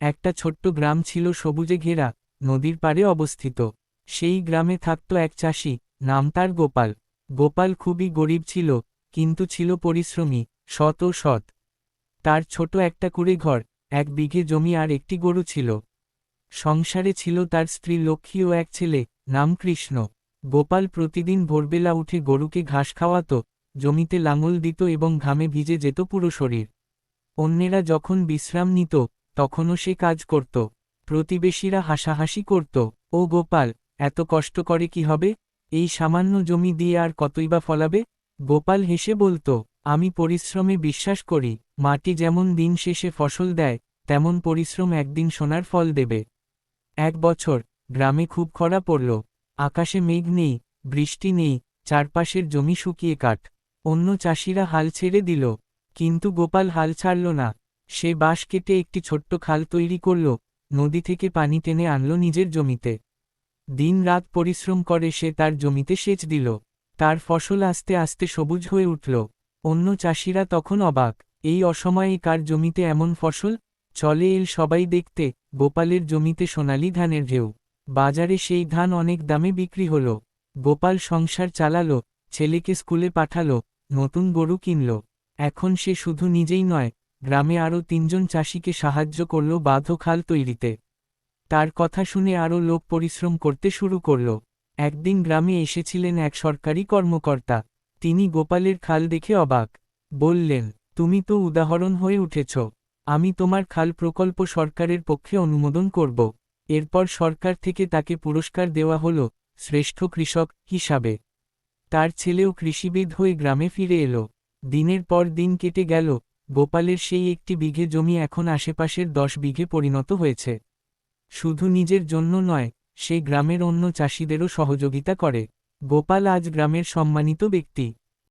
একটা ছোট্ট গ্রাম ছিল সবুজে ঘেরা, নদীর পাড়ে অবস্থিত। সেই গ্রামে থাকত এক চাষি, নাম তার গোপাল। গোপাল খুবই গরিব ছিল, কিন্তু ছিল পরিশ্রমী, সৎ ও সৎ। তার ছোট একটা কুঁড়ে ঘর, 1 বিঘে জমি আর একটি গরু ছিল। সংসারে ছিল তার স্ত্রী লক্ষ্মী ও এক ছেলে, নাম কৃষ্ণ। গোপাল প্রতিদিন ভোরবেলা উঠে গরুকে ঘাস খাওয়াত, জমিতে লাঙল দিত এবং ঘামে ভিজে যেত পুরো শরীর। অন্যেরা যখন বিশ্রাম নিত, তখনও সে কাজ করত। প্রতিবেশীরা হাসাহাসি করত, ও গোপাল, এত কষ্ট করে কি হবে? এই সামান্য জমি দিয়ে আর কতই বা ফলাবে? গোপাল হেসে বলতো, আমি পরিশ্রমে বিশ্বাস করি, মাটি যেমন দিন শেষে ফসল দেয়, তেমন পরিশ্রম একদিন সোনার ফল দেবে। এক বছর গ্রামে খুব খরা পড়ল। আকাশে মেঘ নেই, বৃষ্টি নেই, চারপাশের জমি শুকিয়ে কাঠ। অন্য চাষিরা হাল ছেড়ে দিল, কিন্তু গোপাল হাল ছাড়ল না। সে বাঁশ কেটে একটি ছোট্ট খাল তৈরি করল, নদী থেকে পানি টেনে আনল নিজের জমিতে। দিন রাত পরিশ্রম করে সে তার জমিতে সেচ দিল। তার ফসল আস্তে আস্তে সবুজ হয়ে উঠল। অন্য চাষিরা তখন অবাক, এই অসময়ে কার জমিতে এমন ফসল? চলে এল সবাই দেখতে, গোপালের জমিতে সোনালি ধানের ঢেউ। বাজারে সেই ধান অনেক দামে বিক্রি হল। গোপাল সংসার চালালো, ছেলেকে স্কুলে পাঠালো, নতুন গরু কিনল। এখন সে শুধু নিজেই নয়, গ্রামে আরও 3জন চাষিকে সাহায্য করল বাঁধ ও খাল তৈরিতে। তার কথা শুনে আরও লোক পরিশ্রম করতে শুরু করল। একদিন গ্রামে এসেছিলেন এক সরকারি কর্মকর্তা। তিনি গোপালের খাল দেখে অবাক। বললেন, তুমি তো উদাহরণ হয়ে উঠেছ। আমি তোমার খাল প্রকল্প সরকারের পক্ষে অনুমোদন করব। এরপর সরকার থেকে তাকে পুরস্কার দেওয়া হল, শ্রেষ্ঠ কৃষক হিসাবে। তার ছেলেও কৃষিবিদ হয়ে গ্রামে ফিরে এলো। দিনের পর দিন কেটে গেল, গোপালের সেই 1 বিঘে জমি এখন আশেপাশের 10 বিঘে পরিণত হয়েছে। শুধু নিজের জন্য নয়, সে গ্রামের অন্য চাষিদেরও সহযোগিতা করে। গোপাল আজ গ্রামের সম্মানিত ব্যক্তি।